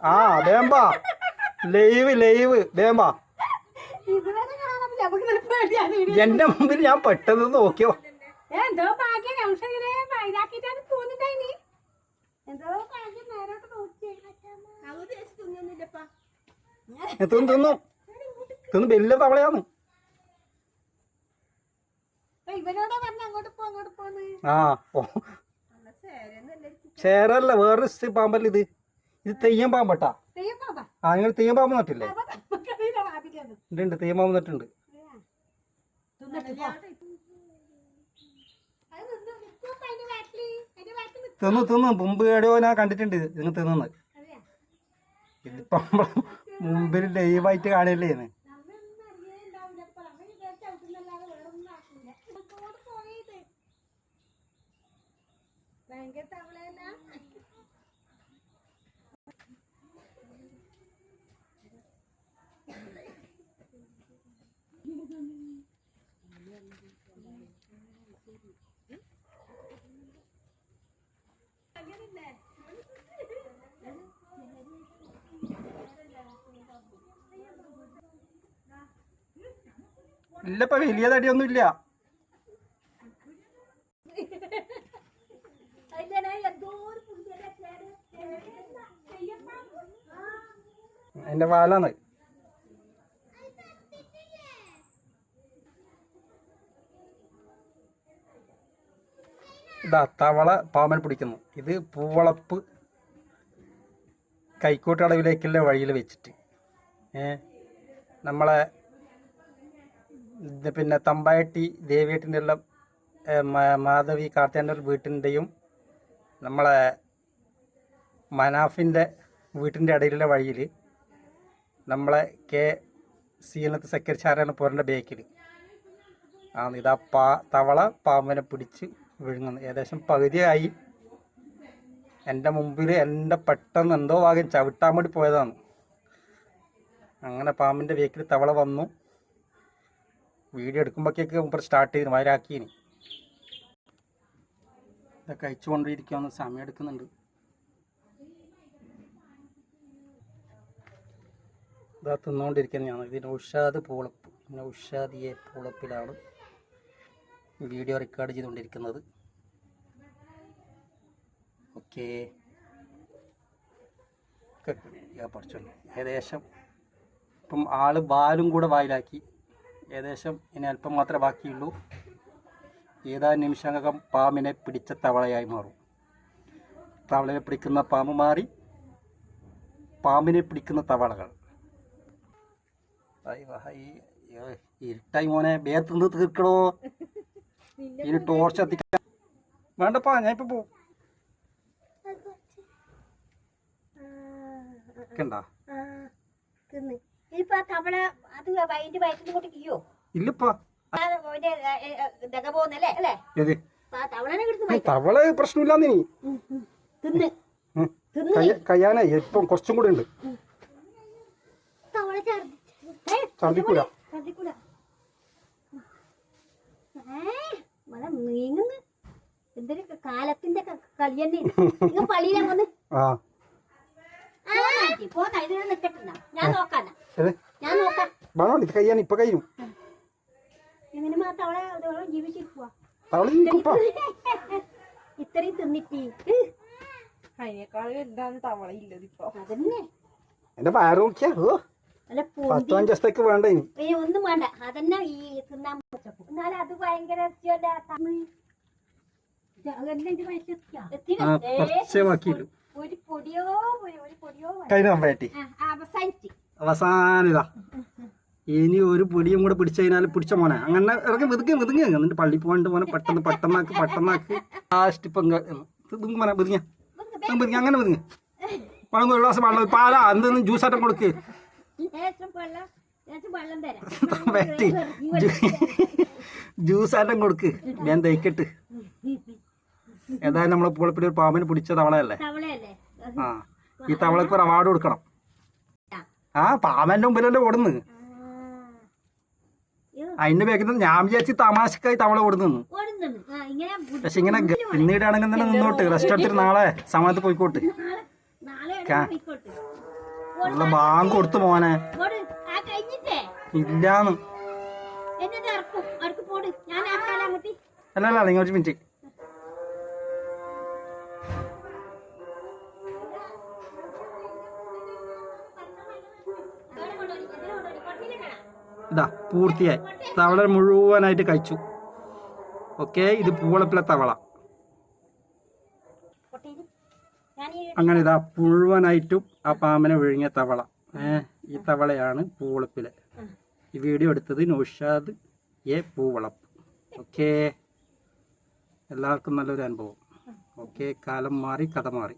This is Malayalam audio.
ആ വേമ്പാ ലൈവ് വേമ്പാ. എന്റെ മുമ്പിൽ ഞാൻ പെട്ടെന്ന് നോക്കിയോ. എന്തോ ഭാഗ്യം തിന്നു വലിയ തവളയാന്ന്. ആ ചേരല്ല വേറൊരു പാമ്പല്ല ഇത്. ഇത് തെയ്യം പാമ്പട്ടാ. ആ നിങ്ങൾ തെയ്യം പാമ്പ് നട്ടില്ലേ? ഉണ്ട് തെയ്യം പാമ്പ് നട്ടുണ്ട്. തിന്നു മുമ്പ് എവിടെയോ ഞാൻ കണ്ടിട്ടുണ്ട് നിങ്ങൾ തിന്നുന്നത്. ഇതിപ്പോ മുമ്പിൽ ലൈവായിട്ട് കാണല്ലേ. ഇല്ലപ്പ വലിയ തടിയൊന്നും ഇല്ല. എന്റെ വാലാണ്. ഇതാ തവള പാമ്പൻ പിടിക്കുന്നു. ഇത് പൂവളപ്പ് കൈക്കോട്ടടവിലേക്കുള്ള വഴിയിൽ വെച്ചിട്ട് നമ്മളെ പിന്നെ തമ്പായട്ടി ദേവിയേട്ടിൻ്റെ എല്ലാം മാധവി കാർത്തേൻ്റെ വീട്ടിൻ്റെയും നമ്മളെ മനാഫിൻ്റെ വീട്ടിൻ്റെ ഇടയിലുള്ള വഴിയിൽ നമ്മളെ കെ സീനത്ത് സെക്രട്ടറിയാണ് പോരേണ്ട ബേക്കിൽ ആണ് ഇതാ തവള പാമ്പിനെ പിടിച്ച് വിഴുങ്ങുന്നു. ഏകദേശം പകുതിയായി. എൻ്റെ മുമ്പിൽ എൻ്റെ പെട്ടെന്ന് എന്തോ ഭാഗം ചവിട്ടാൻ വേണ്ടി പോയതാണ്. അങ്ങനെ പാമ്പിൻ്റെ ബേക്കിൽ തവള വന്നു. വീഡിയോ എടുക്കുമ്പോഴേക്ക് മുമ്പ് സ്റ്റാർട്ട് ചെയ്തു വയറാക്കിയിനി. ഇതൊക്കെ കഴിച്ചുകൊണ്ടിരിക്കുകയെന്ന് സമയം എടുക്കുന്നുണ്ട്. ഇതാ തിന്നുകൊണ്ടിരിക്കുന്നതാണ്. ഇത് നൗഷാദ് പൂളപ്പ്, നൗഷാദിയെ പൂളപ്പിലാണ് വീഡിയോ റെക്കോർഡ് ചെയ്തുകൊണ്ടിരിക്കുന്നത്. ഓക്കെ പഠിച്ചു. ഏകദേശം ഇപ്പം ആള് ബാലും കൂടെ വായിലാക്കി. ഏകദേശം ഇനി അല്പം മാത്രമേ ബാക്കിയുള്ളൂ. ഏതാനും നിമിഷങ്ങൾക്കും പാമ്പിനെ പിടിച്ച തവളയായി മാറും. തവളയെ പിടിക്കുന്ന പാമ്പ് മാറി പാമ്പിനെ പിടിക്കുന്ന തവളകൾ. ഇരുട്ടായി മോനെ, ബേർത്ത് തീർക്കണോ? ഇനി ടോർച്ച് എത്തിക്കാൻ വേണ്ടപ്പാ. ഞാൻ ഇപ്പൊ പോവും. തവള പ്രശ്നമില്ലാന്നിനി കയ്യാനേ ഇപ്പം കുറച്ചും കൂടെ ഉണ്ട്. ചന്തിക്കൂല എന്തൊരു കാലത്തിന്റെ കളി തന്നെ. പള്ളിയിലെ വന്ന് ഞാൻ നോക്കാനാ, ഞാൻ നോക്കാം. കയ്യാൻ ഇപ്പൊ കഴിയും. എങ്ങനെ തവള ജീവിച്ചിരിക്കുക ഇത്രയും തിന്നിട്ട് അതിനേക്കാൾ എന്താണ് തവള ഇല്ലത് ഇപ്പൊ. അതന്നെ എന്റെ വയറ് നോക്കിയാ 10-5 ദിവസത്തേക്ക് വേണ്ട. ഇനി ഒന്നും വേണ്ട. അതന്നെ ഈ തിന്നാൻ എന്നാലും അത് ഭയങ്കര ഒരു പൊടിയോ അവസാനിതാ. ഇനി ഒരു പൊടിയും കൂടെ പിടിച്ചു കഴിഞ്ഞാൽ പിടിച്ച മോനെ അങ്ങനെ ഇറങ്ങി വിതുങ്ങി എന്നിട്ട് പള്ളി പോകാണ്ട് മോനെ പെട്ടെന്നാക്ക് ലാസ്റ്റ് ഇപ്പൊ മോനെ വിതുങ്ങ അങ്ങനെ വിതുങ്ങ. വെള്ളം ഒരു ഗ്ലാസ് വെള്ളം പാലാ എന്തെങ്കിലും ജ്യൂസായിട്ടും കൊടുക്ക്. ജ്യൂസായിട്ടും കൊടുക്ക്. ഞാൻ തയ്ക്കട്ട്. ഏതായാലും നമ്മളെ പൂളപ്പിടി ഒരു പാമ്പിന് പിടിച്ച തവളയല്ലേ. ആ ഈ തവളക്ക് ഒരു അവാർഡ് കൊടുക്കണം. ആ പാമ്പന്റെ മുമ്പിലല്ലേ ഓടുന്നു. അതിന്റെ ബാക്കിൽ ഞാൻ വിചാരിച്ച് തമാശക്കായി തവള ഓടുന്നു. പക്ഷെ ഇങ്ങനെ പിന്നീടാണെങ്കിൽ തന്നെ നിന്നോട്ട് റെസ്റ്റ് എടുത്തിട്ട് നാളെ സമയത്ത് പോയിക്കോട്ട്. ഉള്ള ബാങ്ക് കൊടുത്തു മോനെ. ഇല്ലാന്ന്. അല്ല നിങ്ങൾ ഒരു മിനിറ്റ്. ഇതാ പൂർത്തിയായി. തവള മുഴുവനായിട്ട് കഴിച്ചു. ഓക്കെ, ഇത് പൂവളപ്പിലെ തവള. അങ്ങനെ ഇതാ മുഴുവനായിട്ടും ആ പാമ്പനെ വിഴുങ്ങിയ തവള. ഈ തവളയാണ് പൂവളപ്പിലെ. ഈ വീഡിയോ എടുത്തത് നൗഷാദ് പൂവളപ്പ്. ഓക്കെ, എല്ലാവർക്കും നല്ലൊരു അനുഭവം. ഓക്കെ, കാലം മാറി കഥ മാറി.